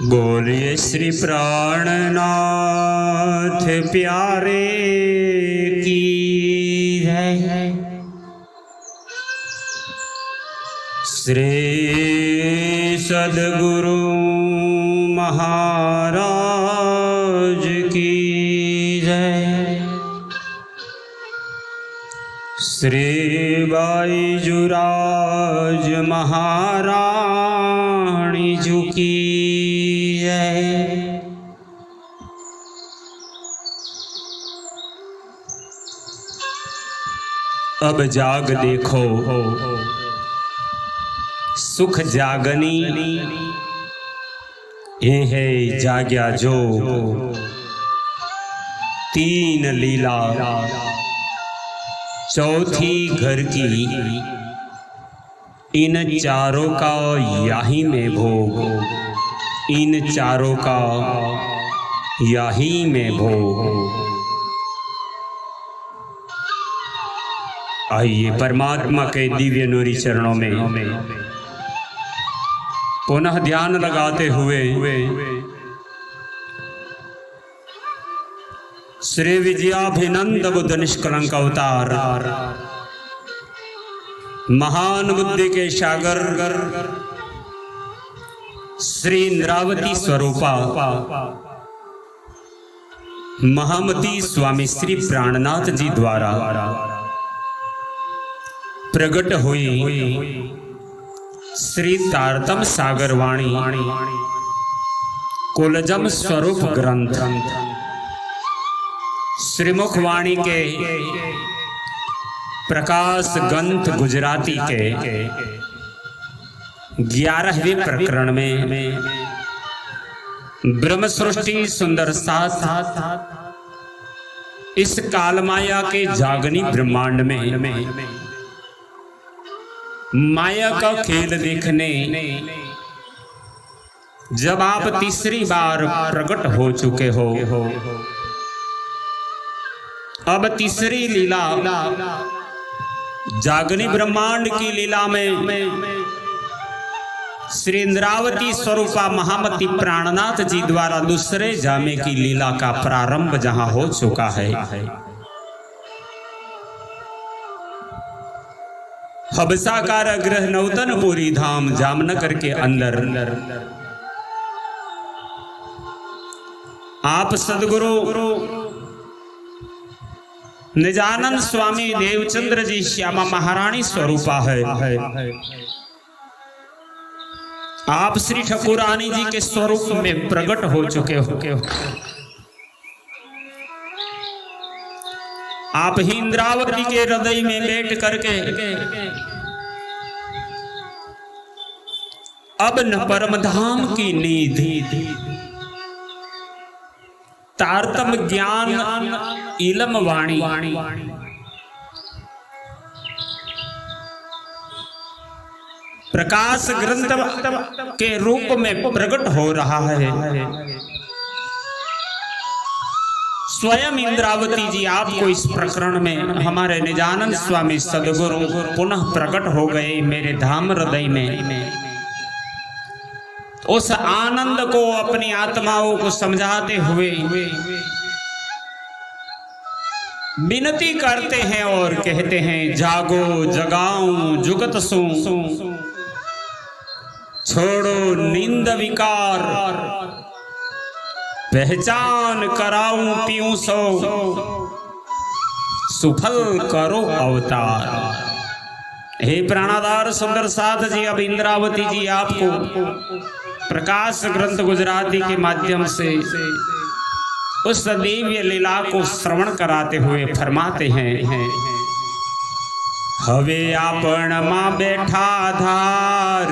बोलिए श्री प्राणनाथ प्यारे की जय। श्री सद्गुरु महाराज की जय। श्री बाईजुराज महारानी जी की जय। अब जाग देखो सुख जागनी, ये है जाग्या जो तीन लीला चौथी घर की, इन चारों का याही में भोग, इन चारों का याही में भोग। आइए परमात्मा के दिव्य नूरी चरणों में पुनः ध्यान लगाते हुए श्री विजयाभिनंद बुद्ध निष्कलंक अवतार, महान बुद्धि के सागर श्री इंद्रावती स्वरूपा महामती स्वामी श्री प्राणनाथ जी द्वारा प्रकट हुई श्री तारतम सागर वाणी कुलजम स्वरूप ग्रंथ श्रीमुख वाणी के प्रकाश ग्रंथ गुजराती के 11वें प्रकरण में ब्रह्म सृष्टि सुंदर साथ इस कालमाया के जागनी ब्रह्मांड में माया का खेल देखने जब आप तीसरी बार प्रकट हो चुके हो, अब तीसरी लीला जागनी ब्रह्मांड की लीला में श्री इंद्रावती स्वरूपा महामती प्राणनाथ जी द्वारा दूसरे जामे की लीला का प्रारंभ जहां हो चुका है। हबसाकार गृह नौतनपुरी धाम जामनगर के अंदर आप सदगुरु निजानंद स्वामी देवचंद्र जी श्यामा महारानी स्वरूपा है। आप श्री ठाकुरानी जी के स्वरूप में प्रकट हो चुके हो। आप ही इंद्रावती के हृदय में बैठ करके अब न परम धाम की निधि तारतम ज्ञान इलम वाणी प्रकाश ग्रंथ के रूप में प्रकट हो रहा है। स्वयं इंद्रावती जी आपको इस प्रकरण में हमारे निजानंद स्वामी सदगुरु पुनः प्रकट हो गए मेरे धाम हृदय में। उस आनंद को अपनी आत्माओं को समझाते हुए विनती करते हैं और कहते हैं, जागो जगाऊं जुगत सो, छोड़ो नींद विकार, पहचान कराऊं पीऊं सो, सुफल करो अवतार। हे प्राणाधार सुंदर साथ जी, अब इंद्रावती जी आपको प्रकाश ग्रंथ गुजराती के माध्यम से उस दिव्य लीला को श्रवण कराते हुए फरमाते हैं, हवे आपण मां बैठा धार,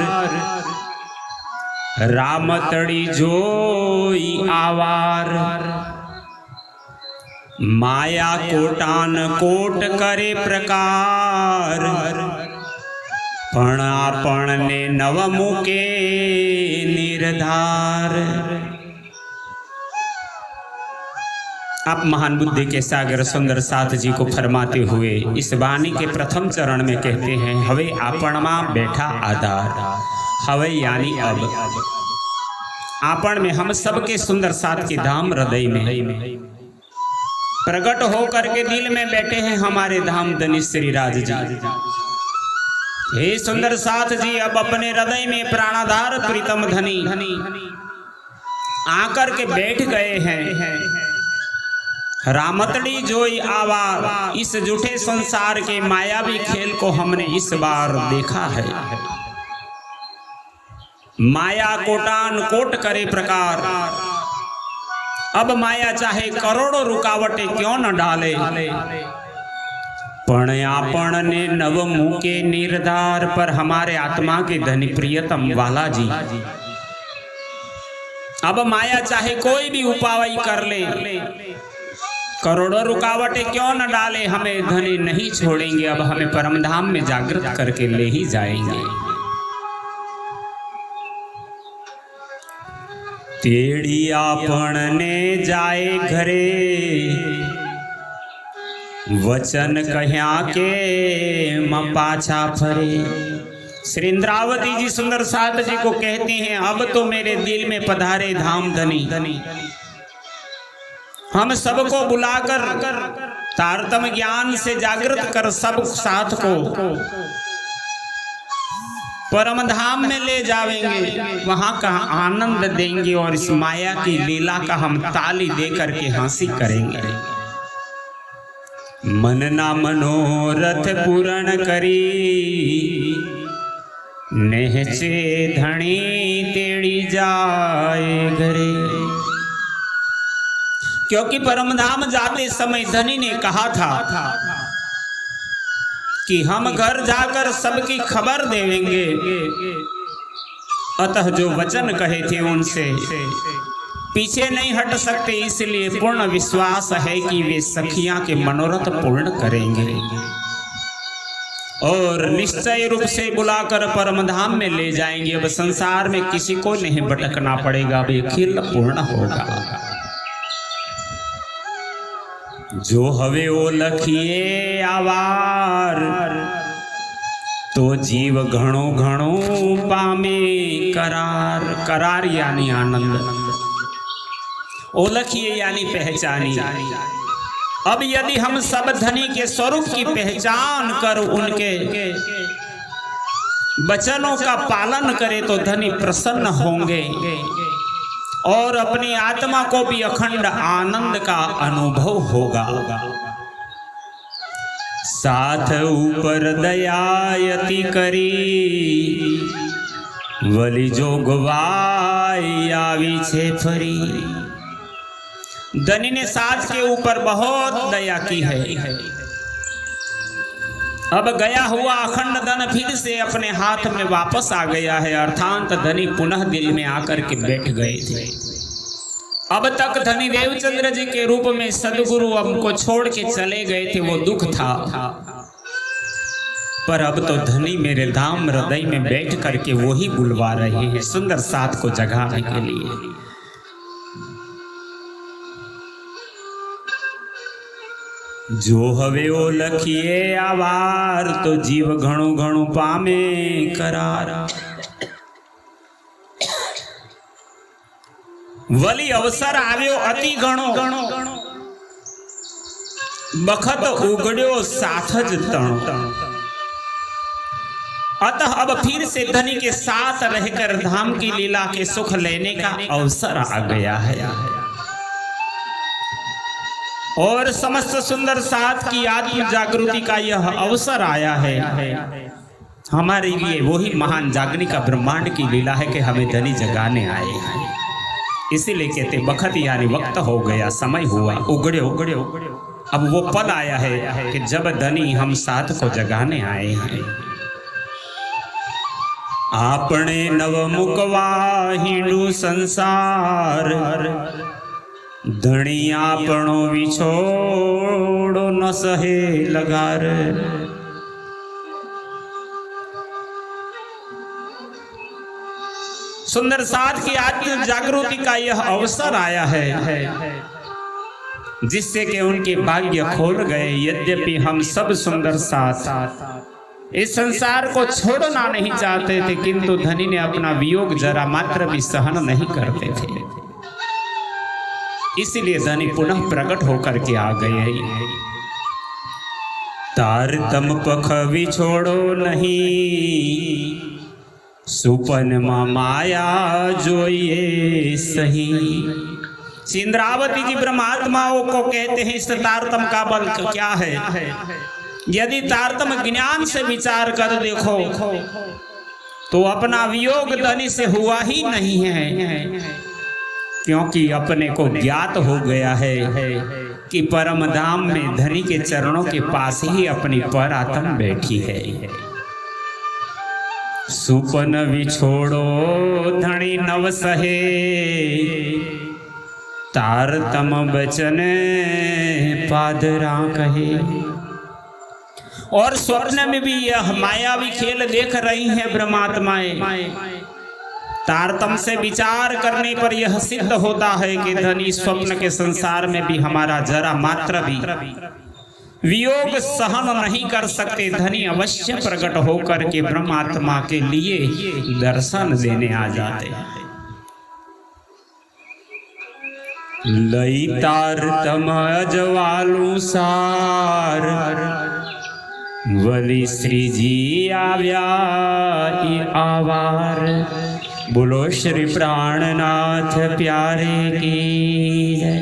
राम तड़ी जोई आवार, माया कोटान कोट करे प्रकार, पण आपण ने नव मुके निर्धार। आप महान बुद्धि के सागर सुंदर साथ जी को फरमाते हुए इस वाणी के प्रथम चरण में कहते हैं, हवे आपण मां बैठा आधार। हवे यानी अब आपण में हम सबके सुंदर साथ के धाम हृदय में प्रकट होकर के दिल में बैठे हैं हमारे धाम धनी श्री राज जी। हे सुंदर साथ जी, अब अपने हृदय में प्राणाधार प्रीतम धनी आकर के बैठ गए हैं। रामतड़ी जोई आवार, इस झूठे संसार के मायावी खेल को हमने इस बार देखा है। माया कोटान कोट करे प्रकार, अब माया चाहे करोड़ों रुकावटें क्यों न डाले, पण आपण ने नव मुके निर्धार पर हमारे आत्मा के धनी प्रियतम वाला जी। अब माया चाहे कोई भी उपाय कर ले, करोड़ों रुकावटें क्यों न डाले, हमें धनी नहीं छोड़ेंगे। अब हमें परमधाम में जागृत करके ले ही जाएंगे। तेड़ी आपण ने जाए घरे, वचन कह्या के म पाछा फरे। श्री इंद्रावती जी सुंदर साथ जी को कहते हैं, अब तो मेरे दिल में पधारे धाम धनी, हम सबको बुलाकर तारतम ज्ञान से जागृत कर सब साथ को परम धाम में ले जावेंगे, वहां का आनंद देंगे और इस माया की लीला का हम ताली दे करके हंसी करेंगे। मन ना मनोरथ पूर्ण करी, नेहचे धनी तेड़ी जाए घरे। क्योंकि परमधाम जाते समय धनी ने कहा था कि हम घर जाकर सबकी खबर देवेंगे, अतः जो वचन कहे थे उनसे पीछे नहीं हट सकते। इसलिए पूर्ण विश्वास है कि वे सखियां के मनोरथ पूर्ण करेंगे और निश्चय रूप से बुलाकर परमधाम में ले जाएंगे। अब संसार में किसी को नहीं भटकना पड़ेगा, वे खेल पूर्ण होगा। जो हवे ओ लखिए आवार, तो जीव घणो घणो पामे करार। करार यानी आनंद, ओलखिए यानी पहचानी। अब यदि हम सब धनी के स्वरूप की पहचान कर उनके वचनों का पालन करें तो धनी प्रसन्न होंगे और अपनी आत्मा को भी अखंड आनंद का अनुभव होगा। साथ ऊपर दयायति करी, वली जोगवाई आवी छे फरी। धनी ने साथ के ऊपर बहुत दया की है। अब गया हुआ अखंड धन फिर से अपने हाथ में वापस आ गया है, अर्थात धनी पुनः दिल में आकर के बैठ गए थे। अब तक धनी देवचंद्र जी के रूप में सदगुरु हमको छोड़ के चले गए थे, वो दुख था। पर अब तो धनी मेरे धाम हृदय में बैठ करके वो ही बुलवा रहे हैं सुंदर साथ को जगाने के लिए। जो हवे ओ लखिए आवार, तो जीव घणो घणो पामे करार। वली अवसर आव्यो अति घणो, बखत उगड्यो साथ ज तणो। अतः अब फिर से धनी के साथ रहकर धाम की लीला के सुख लेने का अवसर आ गया है और समस्त सुंदर साथ की आत्म जागृति का यह अवसर आया है। हमारे लिए वही महान जागने का ब्रह्मांड की लीला है कि हमें धनी जगाने आए हैं। इसीलिए कहते बखत यानी वक्त हो गया, समय हुआ, उगड़े उगड़े। अब वो पल आया है कि जब धनी हम साथ को जगाने आए हैं। आपने नव मुकवाहिणु संसार, धनी आपणो विछोड़ो न सहे लगार। सुंदर साथ की आत्म जागृति का यह अवसर आया है जिससे कि उनके भाग्य खोल गए। यद्यपि हम सब सुंदर साथ इस संसार को छोड़ना नहीं चाहते थे, किंतु धनी ने अपना वियोग जरा मात्र भी सहन नहीं करते थे। इसलिए धनी पुनः प्रकट होकर के आ गए। तारतम पख विछोड़ो नहीं, सुपन माया जोइए सही। इंद्रावती जी ब्रह्मात्माओं को कहते हैं इस तारतम का बल क्या है। यदि तारतम ज्ञान से विचार कर देखो तो अपना वियोग धनी से हुआ ही नहीं है, क्योंकि अपने को ज्ञात हो गया है कि परम धाम में धनी के चरणों के पास ही अपनी पर आत्मा बैठी है। सुपन विछोड़ो धनी नव सहे, तारतम बचन पादरा कहे। और स्वप्न में भी यह मायावी खेल देख रही हैं ब्रह्मात्माएं। तारतम से विचार करने पर यह सिद्ध होता है कि धनी स्वप्न के संसार में भी हमारा जरा मात्र भी वियोग सहन नहीं कर सकते। धनी अवश्य प्रकट होकर के ब्रह्मात्मा के लिए दर्शन देने आ जाते हैं। लई तारतम अजवालू सार, वली श्री जी आव्या आवार। बोलो श्री प्राणनाथ प्यारे की जय।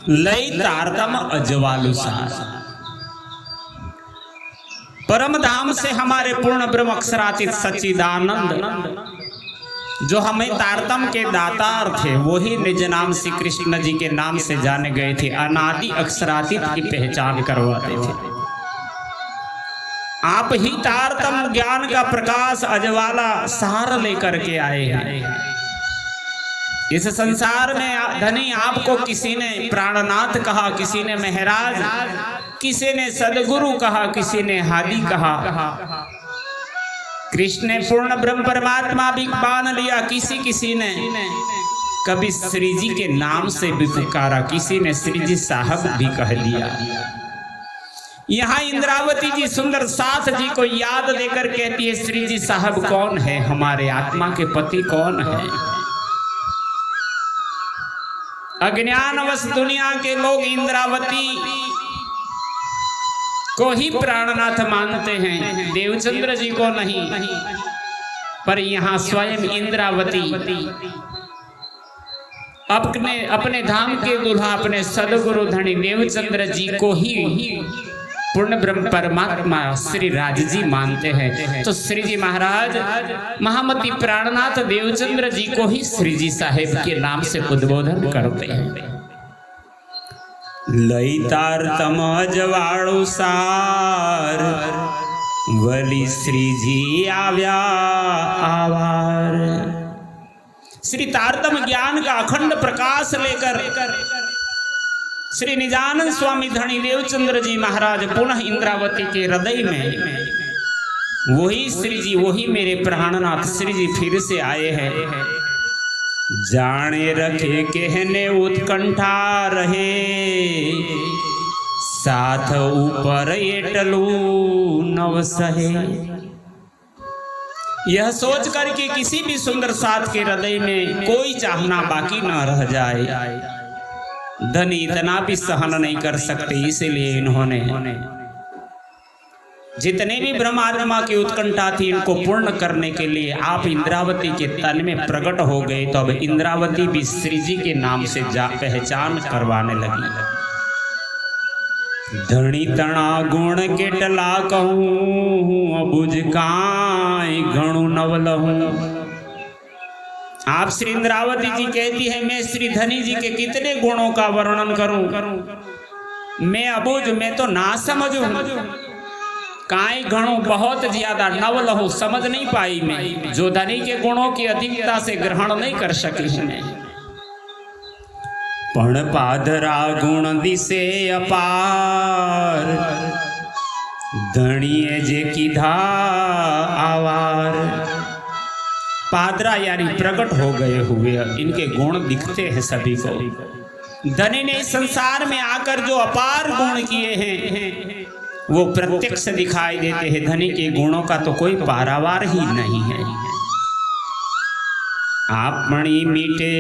लई तारतम अजवालुसार, परम धाम से हमारे पूर्ण ब्रह्म अक्षरातीत सच्चिदानंद जो हमें तारतम के दातार थे, वही निज नाम श्री कृष्ण जी के नाम से जाने गए थे। अनादि अक्षरातीत की पहचान करवाते थे। आप ही तारतम ज्ञान का प्रकाश अजवाला सहारा लेकर के आए हैं। इस संसार में धनी आपको किसी ने प्राणनाथ कहा, किसी ने महराज, किसी ने सदगुरु कहा, किसी ने हादी कहा। कृष्ण ने पूर्ण ब्रह्म परमात्मा भी मान लिया, किसी ने कभी श्री जी के नाम से भी पुकारा, किसी ने श्री जी साहब भी कह दिया। यहाँ इंद्रावती जी सुंदर साथ जी को याद देकर कहती है, श्री जी साहब कौन है, हमारे आत्मा के पति कौन है। अज्ञानवश दुनिया के लोग इंद्रावती को ही प्राणनाथ मानते हैं, देवचंद्र जी को नहीं। पर यहाँ स्वयं इंद्रावती अपने धाम के दुल्हा अपने सदगुरु धनी देवचंद्र जी को ही पूर्ण ब्रह्म परमात्मा श्री राज जी मानते हैं। तो श्री जी महाराज महामती प्राणनाथ देवचंद्र जी को ही श्री जी साहेब के नाम से उद्बोधन करते हैं। लई तारतम अजवाड़ू सार, वली श्री जी आव्या आवार। श्री तारतम ज्ञान का अखंड प्रकाश लेकर श्री निजानंद स्वामी धनी देवचंद्र जी महाराज पुनः इंद्रावती के हृदय में वही श्री जी, वही मेरे प्राणनाथ श्री जी फिर से आए हैं। जाने रखे कहने उत्कंठा रहे, साथ ऊपर एटलू नव सहे। यह सोच कर के किसी भी सुंदर साथ के हृदय में कोई चाहना बाकी न रह जाए। धनी इतना भी सहन नहीं कर सकते, इसीलिए इन्होंने जितने भी ब्रह्मात्मा की उत्कंठा थी इनको पूर्ण करने के लिए आप इंद्रावती के तन में प्रकट हो गए। तो अब इंद्रावती भी श्री जी के नाम से पहचान करवाने लगी। धनी तना गुण के टला कहूँ, अबुझ काई गणु नवलहूँ। आप श्री इंद्रावती जी कहती है, मैं श्री धनी जी के कितने गुणों का वर्णन करूं, मैं अबुझ, मैं तो ना समझूं। काई गणों बहुत ज्यादा, नवलहु समझ नहीं पाई मैं, जो धनी के गुणों की अधिकता से ग्रहण नहीं कर सकी मैं। पण पादरा गुण दिसे अपार, धणिए जे कीधा आवार। पादरा यानी प्रकट हो गए हुए, इनके गुण दिखते हैं सभी को। धनी ने इस संसार में आकर जो अपार गुण किए हैं वो प्रत्यक्ष दिखाई देते हैं। धनी के गुणों का तो कोई पारावार ही नहीं है। आपणी मीटे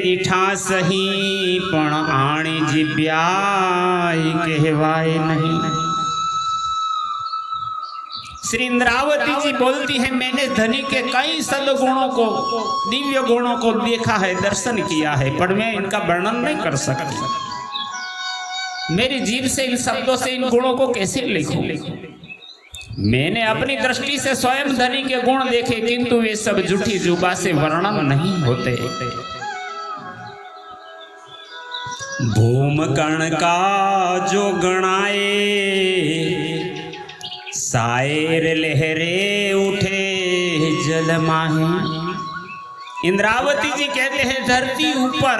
दीठा सही पण आणी जिब्याई कहवाए नहीं। श्री इंद्रावती जी बोलती है, मैंने धनी के कई सद्गुणों को, दिव्य गुणों को देखा है, दर्शन किया है, पर मैं इनका वर्णन नहीं कर सकती। मेरी जीभ से, इन शब्दों से इन गुणों को कैसे लिखूं? मैंने अपनी दृष्टि से स्वयं धनी के गुण देखे, किंतु वे सब झूठी जुबा से वर्णन नहीं होते। भूम कण का जो गणाए, सायर लहरे उठे जल माहे। इंद्रावती जी कहते हैं, धरती ऊपर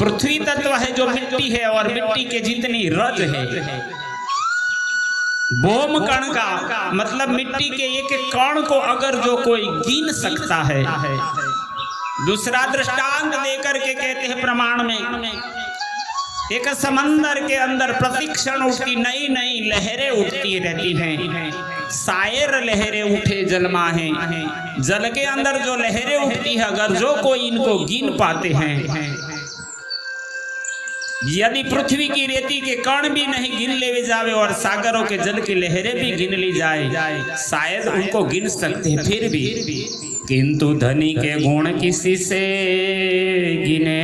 पृथ्वी तत्व है जो मिट्टी है, और मिट्टी के जितनी रज है। भूम कण का मतलब मिट्टी के एक एक कण को अगर जो कोई गिन सकता है। दूसरा दृष्टांत देकर के कहते हैं प्रमाण में, एक समंदर के अंदर प्रतिक्षण उठती नई नई लहरें उठती रहती हैं। सायर लहरें उठे जलमा है। जल के अंदर जो लहरें उठती है, अगर जो कोई इनको गिन पाते हैं, यदि पृथ्वी की रेती के कण भी नहीं गिन ले जावे और सागरों के जल की लहरें भी गिन ली जाए, शायद उनको गिन सकते हैं। फिर भी किंतु धनी के गुण किसी से गिने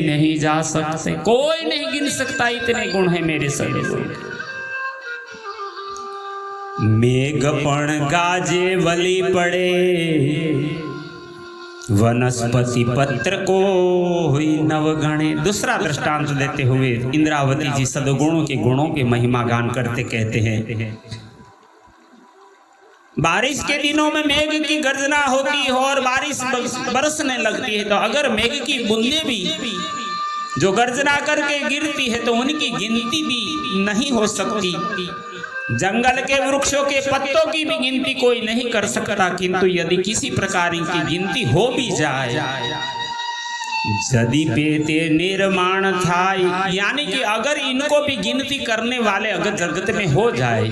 नहीं जा सकते। कोई नहीं गिन सकता, इतने गुण है मेरे सभी गुण। मेघपण गाजे वली पड़े, वनस्पति पत्र को हुई नवगणे। दूसरा दृष्टांत देते हुए इंद्रावती जी सद्गुणों के गुणों के महिमा गान करते कहते हैं, बारिश के दिनों में मेघ की गर्जना होती है और बारिश बरसने लगती है, तो अगर मेघ की बूंदें भी जो गर्जना करके गिरती है तो उनकी गिनती भी नहीं हो सकती। जंगल के वृक्षों के पत्तों की भी गिनती कोई नहीं कर सकता, किंतु यदि किसी प्रकार की गिनती हो भी जाए, यदि पेते निर्माण था, यानी कि अगर इनको भी गिनती करने वाले अगर जगत में हो जाए,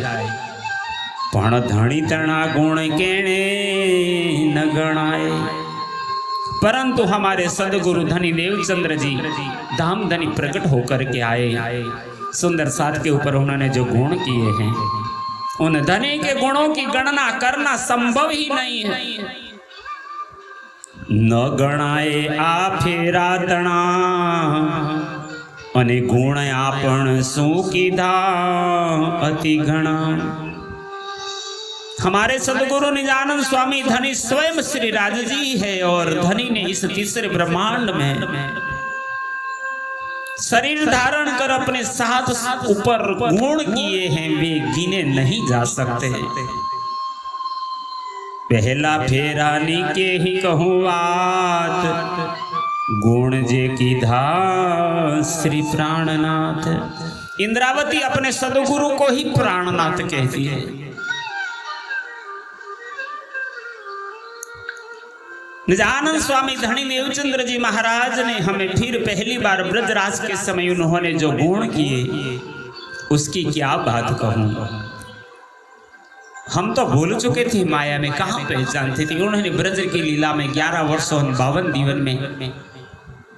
पण धनी तना गुण केणे न गणाए। परंतु हमारे सदगुरु धनी देवचंद्र जी धाम धनी प्रकट होकर के आए। सुंदर साथ के ऊपर उन्होंने जो गुण किए हैं, उन धनी के गुणों की गणना करना संभव ही नहीं है। न गणाए आ फेरा तणा, अने गुण आपण सु कीधा अति घणा। हमारे सदगुरु निजानंद स्वामी धनी स्वयं श्री राज जी है, और धनी ने इस तीसरे ब्रह्मांड में शरीर धारण कर अपने साथ ऊपर गुण किए हैं, वे गिने नहीं जा सकते। पहला फेरानी के ही कहूँ बात, गुण जे की धा श्री प्राणनाथ। इंद्रावती अपने सदगुरु को ही प्राणनाथ कहती है। निजानंद स्वामी धनी देवचंद्र जी महाराज ने हमें फिर पहली बार ब्रजराज के समय उन्होंने जो गुण किए, उसकी क्या बात कहूं। हम तो भूल चुके थे, माया में कहाँ पहचानते थे। उन्होंने ब्रज की लीला में 11 वर्षों 52 जीवन में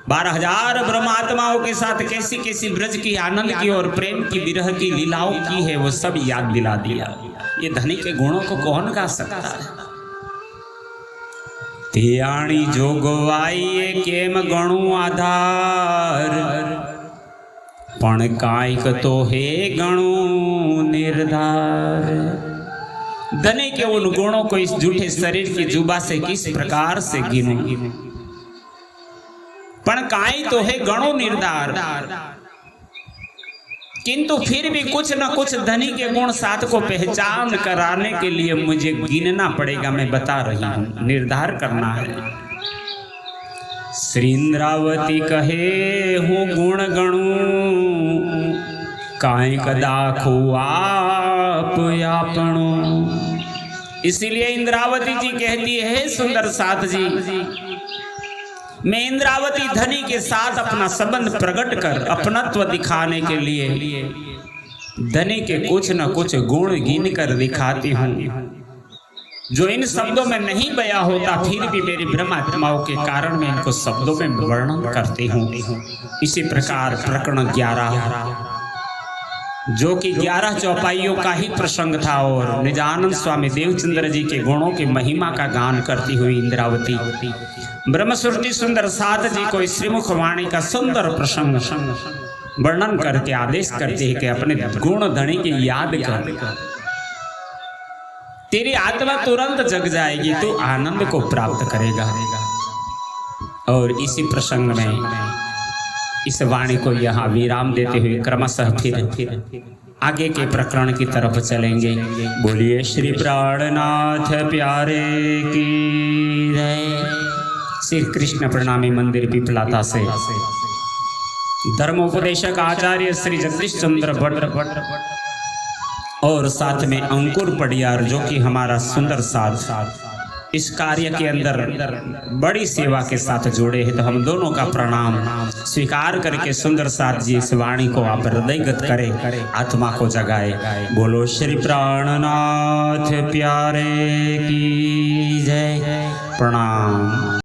12,000 ब्रह्मात्माओं के साथ कैसी कैसी ब्रज की आनंद की और प्रेम की विरह की लीलाओं की है, वो सब याद दिला दिया। ये धनी के गुणों को कौन गा सकता है। त्याणी जोगवाई केम गणु आधार, पण कायक तो हे गणु निर्धार। धनी के उन गुणों को इस झूठे शरीर की जुबा से किस प्रकार से गिनूं, पण काई तो है गणु निर्धार। किंतु फिर भी कुछ न कुछ धनी के गुण साथ को पहचान कराने के लिए मुझे गिनना पड़ेगा। मैं बता रही हूं, निर्धार करना है। श्री इंद्रावती कहे हूँ गुण गणु, काई कदाखु आप आपणो। इसीलिए इंद्रावती जी कहती है, सुंदर साथ जी, मैं इंद्रावती धनी के साथ अपना संबंध प्रकट कर अपनत्व दिखाने के लिए धनी के कुछ न कुछ गुण गिन कर दिखाती हूँ, जो इन शब्दों में नहीं बयां होता, फिर भी मेरी ब्रह्म आत्माओं के कारण मैं इनको शब्दों में वर्णन करती हूँ। इसी प्रकार प्रकरण 11, जो कि 11 चौपाइयों का ही प्रसंग था, और निजानंद स्वामी देवचंद्र जी के गुणों की महिमा का गान करती हुई इंद्रावती ब्रह्मश्रुति सुंदर साध जी को श्रीमुख वाणी का सुंदर प्रसंग वर्णन करके आदेश करते हैं कि अपने गुण धनी की याद कर, तेरी आत्मा तुरंत जग जाएगी, तू आनंद को प्राप्त करेगा। और इसी प्रसंग में इस वाणी को यहाँ विराम देते हुए क्रमशः फिर आगे के प्रकरण की तरफ चलेंगे। बोलिए श्री प्राणनाथ प्यारे की जय। श्री कृष्ण प्रणामी मंदिर पिपलाता से धर्मोपदेशक आचार्य श्री जगदीश चंद्र भट्ट और साथ में अंकुर पडियार, जो कि हमारा सुंदर साथ इस कार्य के अंदर बड़ी सेवा के साथ जुड़े हैं, तो हम दोनों का प्रणाम स्वीकार करके सुंदर साथ जी इस वाणी को आप हृदयगत करें, आत्मा को जगाए। बोलो श्री प्राणनाथ प्यारे की जय। प्रणाम।